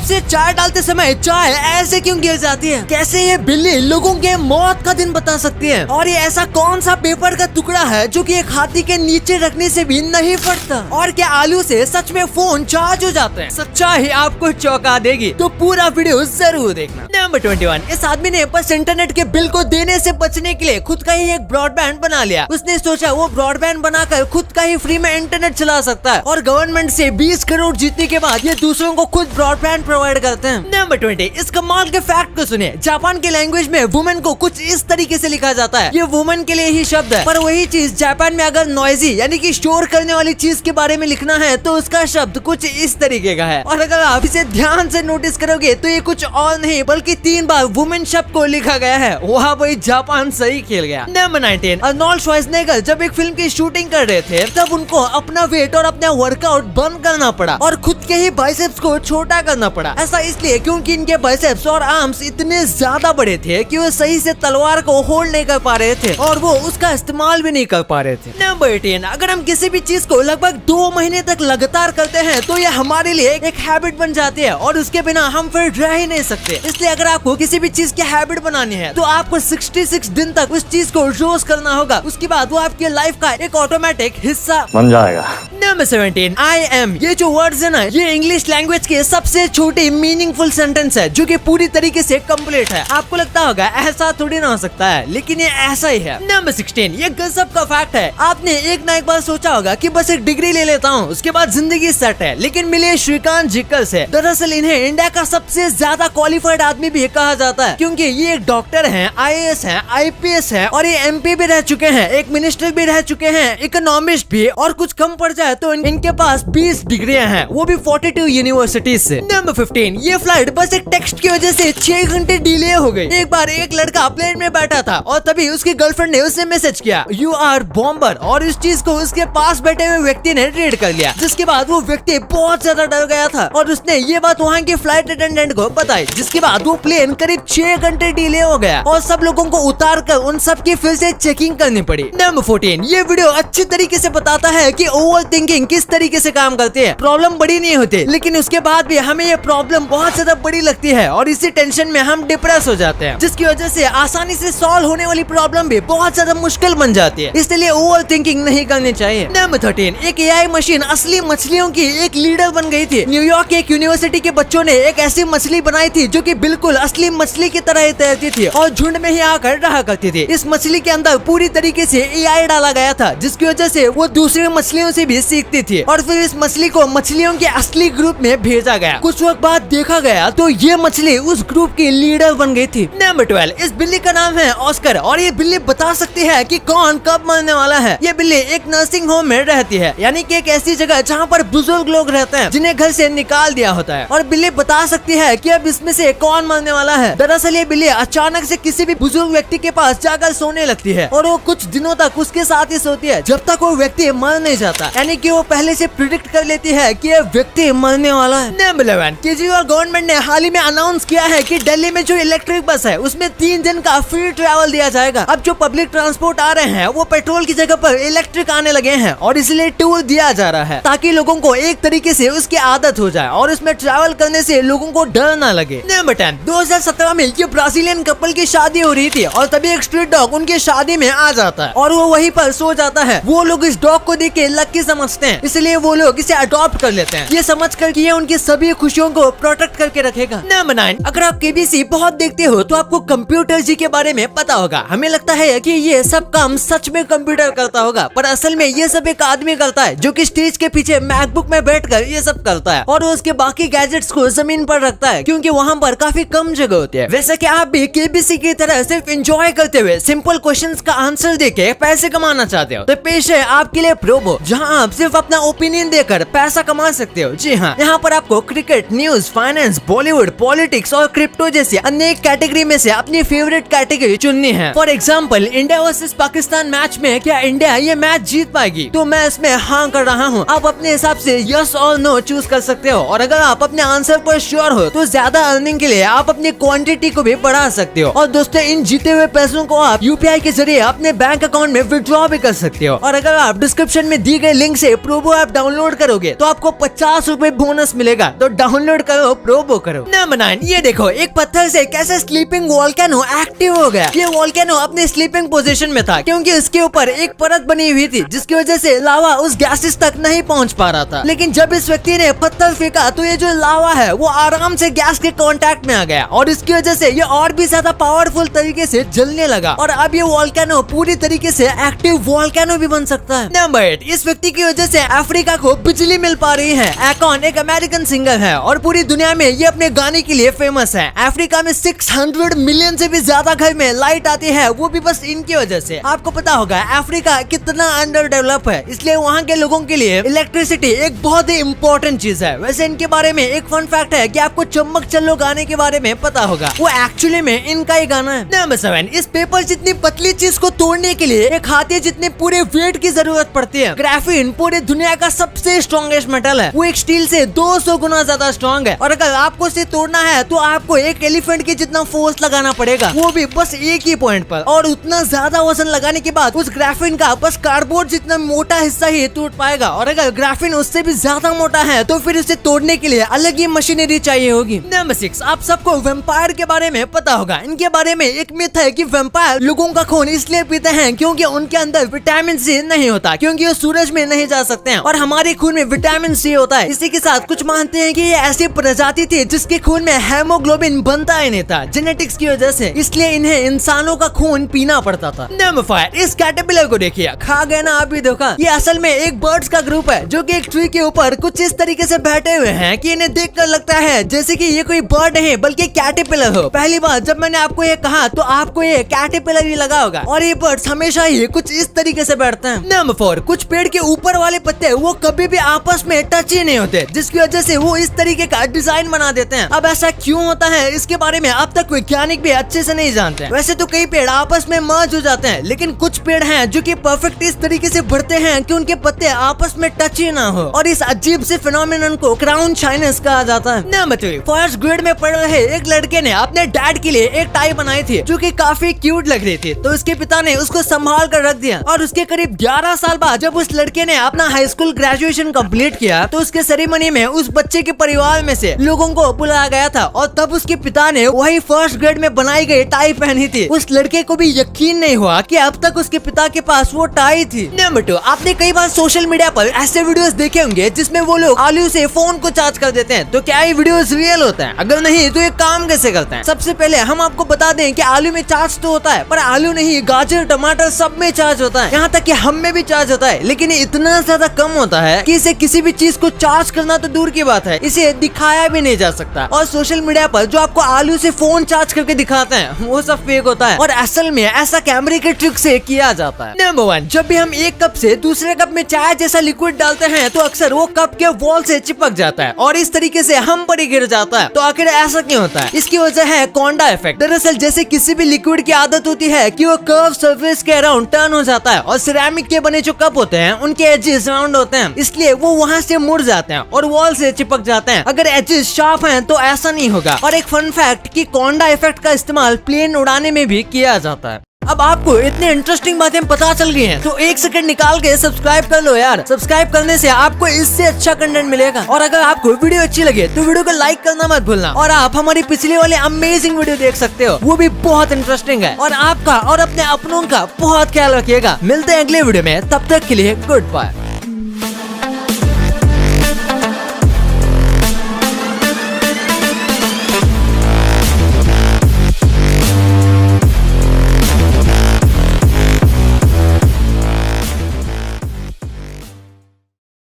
से चाय डालते समय चाय ऐसे क्यों गिर जाती है? कैसे ये बिल्ली लोगों के मौत का दिन बता सकती है? और ये ऐसा कौन सा पेपर का टुकड़ा है जो कि एक हाथी के नीचे रखने से भी नहीं फटता? और क्या आलू से सच में फोन चार्ज हो जाते हैं? सच्चाई आपको चौंका देगी, तो पूरा वीडियो जरूर देखना। नंबर 21, इस आदमी ने बस इंटरनेट के बिल को देने से बचने के लिए खुद का ही एक ब्रॉडबैंड बना लिया। उसने सोचा वो ब्रॉडबैंड बनाकर खुद का ही फ्री में इंटरनेट चला सकता है और गवर्नमेंट से 20 करोड़ जीतने के बाद ये दूसरों को खुद ब्रॉडबैंड प्रोवाइड करते हैं। नंबर 20, इस कमाल के फैक्ट को सुनिए। जापान की लैंग्वेज में वुमेन को कुछ इस तरीके से लिखा जाता है। ये वुमेन के लिए ही शब्द है, पर वही चीज जापान में अगर नॉइजी यानी कि शोर करने वाली चीज के बारे में लिखना है तो उसका शब्द कुछ इस तरीके का है। और अगर आप इसे ध्यान से नोटिस करोगे तो ये कुछ और नहीं बल्कि 3 बार वुमेन शब्द को लिखा गया है। वहाँ भाई जापान सही खेल गया। नंबर 19, अर्नोल्ड श्वार्ज़नेगर जब एक फिल्म की शूटिंग कर रहे थे तब उनको अपना वेट और अपना वर्कआउट बंद करना पड़ा और खुद के ही बाइसेप्स को छोटा करना पड़ा। ऐसा इसलिए क्योंकि इनके बाइसेप्स और आर्म्स इतने ज्यादा बड़े थे कि वो सही से तलवार को होल्ड नहीं कर पा रहे थे और वो उसका इस्तेमाल भी नहीं कर पा रहे थे। नंबर 18, अगर हम किसी भी चीज को लगभग 2 महीने तक लगातार करते हैं तो ये हमारे लिए एक हैबिट बन जाती है और उसके बिना हम फिर रह ही नहीं सकते। इसलिए अगर आपको किसी भी चीज की हैबिट बनानी है तो आपको 66 दिन तक उस चीज को रोज करना होगा। उसके बाद वो आपकी लाइफ का एक ऑटोमेटिक हिस्सा बन जाएगा। नंबर 17, आई एम, ये जो वर्ड्स है ना, ये इंग्लिश लैंग्वेज के सबसे छोटी मीनिंगफुल सेंटेंस है जो कि पूरी तरीके से कंप्लीट है। आपको लगता होगा ऐसा थोड़ी ना हो सकता है, लेकिन ये ऐसा ही है। नंबर 16, ये गजब का फैक्ट है। आपने एक ना एक बार सोचा होगा कि बस एक डिग्री ले लेता हूँ उसके बाद जिंदगी सेट है, लेकिन मिले श्रीकांत जिक्कल से। दरअसल इन्हें इंडिया का सबसे ज्यादा क्वालिफाइड आदमी भी कहा जाता है क्योंकि ये एक डॉक्टर हैं, IAS हैं, IPS हैं और ये MP भी रह चुके हैं, एक मिनिस्टर भी रह चुके हैं, इकोनॉमिस्ट भी, और कुछ कम पड़ जाए तो इनके पास 20 डिग्रियां हैं, वो भी 42 यूनिवर्सिटीज से। नंबर 15, ये फ्लाइट बस एक टेक्स्ट की वजह से 6 घंटे डिले हो गई। एक बार एक लड़का प्लेन में बैठा था और तभी उसकी गर्लफ्रेंड ने उसे मैसेज किया यू आर बॉम्बर, और इस चीज को उसके पास बैठे हुए व्यक्ति ने रीड कर लिया, जिसके बाद वो व्यक्ति बहुत ज्यादा डर गया था और उसने ये बात वहाँ के फ्लाइट अटेंडेंट को बताई, जिसके बाद वो प्लेन करीब 6 घंटे डिले हो गया और सब लोगों को उतार कर उन सब की फिर से चेकिंग करनी पड़ी। नंबर 14, ये वीडियो अच्छी तरीके से बताता है कि ओवर थिंकिंग किस तरीके से काम करती है। प्रॉब्लम बड़ी नहीं होती लेकिन उसके बाद भी हमें ये प्रॉब्लम बहुत ज्यादा बड़ी लगती है और इसी टेंशन में हम डिप्रेस हो जाते हैं, जिसकी वजह से आसानी से सॉल्व होने वाली प्रॉब्लम भी बहुत ज्यादा मुश्किल बन जाती है। इसलिए ओवर थिंकिंग नहीं करनी चाहिए। नंबर 13, एक AI मशीन असली मछलियों की एक लीडर बन गई थी। न्यूयॉर्क के एक यूनिवर्सिटी के बच्चों ने एक ऐसी मछली बनाई थी जो कि बिल्कुल असली मछली की तरह ही तैरती थी और झुंड में ही आकर रहा करती थी। इस मछली के अंदर पूरी तरीके से AI डाला गया था, जिसकी वजह से वो दूसरी मछलियों से भी सीखती थी और फिर इस मछली को मछलियों के असली ग्रुप में भेजा गया। कुछ वक्त बाद देखा गया तो ये मछली उस ग्रुप की लीडर बन गई थी। नंबर 12, इस बिल्ली का नाम है ऑस्कर और ये बिल्ली बता सकती है कि कौन कब मरने वाला है। ये बिल्ली एक नर्सिंग होम में रहती है, यानी कि एक ऐसी जगह जहाँ पर बुजुर्ग लोग रहते हैं जिन्हें घर से निकाल दिया होता है, और बिल्ली बता सकती है कि अब इसमें से कौन मरने वाला है। दरअसल ये बिल्ली अचानक से किसी भी बुजुर्ग व्यक्ति के पास जाकर सोने लगती है और वो कुछ दिनों तक उसके साथ ही सोती है जब तक वो व्यक्ति मर नहीं जाता, यानी कि वो पहले से प्रिडिक्ट कर लेती है कि ये व्यक्ति मरने वाला है। नंबर 11, केजरीवाल गवर्नमेंट ने हाल ही में अनाउंस किया है कि दिल्ली में जो इलेक्ट्रिक बस है उसमें 3 दिन का फ्री ट्रैवल दिया जाएगा। अब जो पब्लिक ट्रांसपोर्ट आ रहे हैं वो पेट्रोल की जगह पर इलेक्ट्रिक आने लगे हैं और इसलिए टूर दिया जा रहा है ताकि लोगों को एक तरीके से उसकी आदत हो जाए और इसमें ट्रैवल करने से लोगों को डर ना लगे। नंबर 10, 2017 में ये ब्राजीलियन कपल की शादी हो रही थी और तभी एक स्ट्रीट डॉग उनकी शादी में आ जाता है और वो वहीं पर सो जाता है। वो लोग इस डॉग को देख के लकी समझते हैं, इसलिए वो लोग इसे अडॉप्ट कर लेते हैं, ये समझ कर कि ये उनकी सभी खुशियों को प्रोटेक्ट करके रखेगा। नंबर 9, अगर आप KBC बहुत देखते हो तो आपको कंप्यूटर जी के बारे में पता होगा। हमें लगता है कि ये सब काम सच में कंप्यूटर करता होगा, पर असल में ये सब एक आदमी करता है जो कि स्टेज के पीछे मैकबुक में बैठकर ये सब करता है और उसके बाकी गैजेट्स को जमीन पर रखता है क्योंकि वहाँ पर काफी कम जगह होती है। वैसे कि आप भी KBC की तरह सिर्फ एंजॉय करते हुए सिंपल क्वेश्चंस का आंसर देके पैसे कमाना चाहते हो तो पेश है आपके लिए प्रोबो, जहाँ आप सिर्फ अपना ओपिनियन देकर पैसा कमा सकते हो। जी हाँ, यहाँ पर आपको cricket, news, finance, Bollywood, politics और क्रिप्टो जैसी अनेक कैटेगरी में से अपनी फेवरेट कैटेगरी चुननी है। For example, India versus Pakistan match में क्या इंडिया ये मैच जीत पाएगी? तो मैं इसमें हाँ कर रहा हूँ। आप अपने हिसाब से यस और नो चूज कर सकते हो और अगर आप अपने आंसर पर श्योर हो तो ज्यादा अर्निंग के लिए आप अपनी क्वांटिटी को भी बढ़ा सकते हो। और दोस्तों, इन जीते हुए पैसों को आप UPI के जरिए अपने बैंक अकाउंट में विड्रॉ भी कर सकते हो। और अगर आप डिस्क्रिप्शन में दी गई लिंक से से प्रोबो ऐप डाउनलोड करोगे तो आपको 50 रुपए बोनस मिलेगा। तो डाउनलोड करो, प्रोबो करो। नंबर 9, ये देखो एक पत्थर से कैसे स्लीपिंग वोल्केनो एक्टिव हो गया। ये वोल्केनो अपने स्लीपिंग पोजीशन में था क्योंकि उसके ऊपर एक परत बनी हुई थी जिसकी वजह से लावा उस गैसेस तक नहीं पहुंच पा रहा था। लेकिन जब इस व्यक्ति ने पत्थर फेंका तो ये जो लावा है वो आराम से गैस के कांटेक्ट में आ गया और इसकी वजह से ये और भी ज्यादा पावरफुल तरीके से जलने लगा और अब ये वोल्केनो पूरी तरीके से एक्टिव वोल्केनो भी बन सकता है। नंबर 8, इस व्यक्ति की वजह से अफ्रीका को बिजली मिल पा रही है। एकॉन एक अमेरिकन सिंगर है और पूरी दुनिया में ये अपने गाने के लिए फेमस है। अफ्रीका में 600 मिलियन से भी ज्यादा घर में लाइट आती है, वो भी बस इनकी वजह से। आपको पता होगा अफ्रीका कितना अंडर डेवलप है, इसलिए वहाँ के लोगों के लिए इलेक्ट्रिसिटी एक बहुत ही इम्पोर्टेंट चीज है। वैसे इनके बारे में एक फन फैक्ट है कि आपको चम्मक चलो गाने के बारे में पता होगा, वो एक्चुअली में इनका ही गाना है। नंबर 7, इस पेपर जितनी पतली चीज को तोड़ने के लिए एक हाथी जितने पूरे वेट की जरूरत पड़ती है। ग्राफीन पूरी दुनिया का सबसे स्ट्रॉन्गेस्ट मेटल है, वो एक स्टील से 200 गुना ज्यादा स्ट्रॉन्ग है और अगर आपको इसे तोड़ना है तो आपको एक एलिफेंट की जितना फोर्स लगाना पड़ेगा, वो भी बस एक ही पॉइंट पर। और उतना ज्यादा वजन लगाने के बाद उस ग्राफीन का बस कार्डबोर्ड जितना मोटा हिस्सा ही टूट पाएगा और अगर ग्राफीन उससे भी ज्यादा मोटा है तो फिर उसे तोड़ने के लिए अलग ही मशीनरी चाहिए होगी। नंबर 6, आप सबको वैम्पायर के बारे में पता होगा। इनके बारे में एक मिथ है कि वैम्पायर लोगों का खून इसलिए पीते हैं क्योंकि उनके अंदर विटामिन सी नहीं होता, क्योंकि वो सूरज में नहीं जा सकते हैं और हमारे खून में विटामिन सी होता है। इसी के साथ कुछ मानते हैं कि ये ऐसी प्रजाति थी जिसके खून में हेमोग्लोबिन बनता ही नहीं था जेनेटिक्स की वजह से, इसलिए इन्हें इंसानों का खून पीना पड़ता था। नंबर 5, इस कैटरपिलर को देखिए, खा गए ना आप भी धोखा। ये असल में एक बर्ड्स का ग्रुप है जो कि एक ट्री के ऊपर कुछ इस तरीके से बैठे हुए हैं कि इन्हें देखकर लगता है जैसे कि ये कोई बर्ड नहीं बल्कि कैटरपिलर हो। पहली बार जब मैंने आपको ये कहा तो आपको ये कैटरपिलर ही लगा होगा और ये बर्ड्स हमेशा ही कुछ इस तरीके से बैठते हैं। नंबर 4, कुछ पेड़ के ऊपर वाले पत्ते वो कभी भी आपस में टच ही नहीं होते, जिसकी वजह से वो इस तरीके का डिजाइन बना देते हैं। अब ऐसा क्यों होता है इसके बारे में अब तक वैज्ञानिक भी अच्छे से नहीं जानते। वैसे तो कई पेड़ आपस में मर्ज हो जाते हैं, लेकिन कुछ पेड़ हैं जो कि परफेक्ट इस तरीके से बढ़ते हैं कि उनके पत्ते आपस में टच ही ना हो और इस अजीब से फिनोमिनन को क्राउन शाइनेस कहा जाता है। नंबर 3, फर्स्ट ग्रेड में पढ़ रहे एक लड़के ने अपने डैड के लिए एक टाई बनाई थी जो कि काफी क्यूट लग रही थी, तो उसके पिता ने उसको संभाल कर रख दिया और उसके करीब 11 साल बाद जब उस लड़के ने अपना हाई स्कूल ग्रेजुएशन कंप्लीट किया तो उसके सेरेमनी में उस बच्चे के परिवार में से लोगों को बुलाया गया था और तब उसके पिता ने वही फर्स्ट ग्रेड में बनाई गई टाई पहनी थी। उस लड़के को भी यकीन नहीं हुआ कि अब तक उसके पिता के पास वो टाई थी। नंबर 2, आपने कई बार सोशल मीडिया पर ऐसे वीडियोस देखे होंगे जिसमें वो लोग आलू से फोन को चार्ज कर देते हैं, तो क्या ये वीडियोस रियल होते हैं? अगर नहीं तो ये काम कैसे करते हैं? सबसे पहले हम आपको बता दें कि आलू में चार्ज तो होता है पर आलू नहीं, गाजर टमाटर सब में चार्ज होता है, यहाँ तक कि हम में भी चार्ज होता है, लेकिन इतना ज्यादा कम होता है कि इसे किसी भी चीज को चार्ज करना तो दूर की बात है, इसे दिखाया भी नहीं जा सकता। और सोशल मीडिया पर जो आपको आलू से फोन चार्ज करके दिखाते हैं वो सब फेक होता है और असल में ऐसा कैमरे के ट्रिक से किया जाता है। नंबर 1, जब भी हम एक कप से दूसरे कप में चाय जैसा लिक्विड डालते हैं तो अक्सर वो कप के वॉल से चिपक जाता है और इस तरीके से हम पर ही गिर जाता है। तो आखिर ऐसा क्यों होता है? इसकी वजह है कोंडा इफेक्ट। दरअसल जैसे किसी भी लिक्विड की आदत होती है कि वो कर्व सरफेस के अराउंड टर्न हो जाता है और सिरेमिक के बने जो कप होते हैं उनके एजेस राउंड होते हैं, इसलिए वो वहाँ से मुड़ जाते हैं और वॉल से चिपक जाते हैं। अगर एजेस शार्प हैं तो ऐसा नहीं होगा। और एक फन फैक्ट कि कोंडा इफेक्ट का इस्तेमाल प्लेन उड़ाने में भी किया जाता है। अब आपको इतनी इंटरेस्टिंग बातें पता चल गई हैं, तो एक सेकंड निकाल के सब्सक्राइब कर लो यार। सब्सक्राइब करने से आपको इससे अच्छा कंटेंट मिलेगा और अगर आपको वीडियो अच्छी लगे तो वीडियो को लाइक करना मत भूलना और आप हमारी पिछले वाले अमेजिंग वीडियो देख सकते हो, वो भी बहुत इंटरेस्टिंग है। और आपका और अपने अपनों का बहुत ख्याल रखिएगा। मिलते हैं अगले वीडियो में, तब तक के लिए गुड बाय।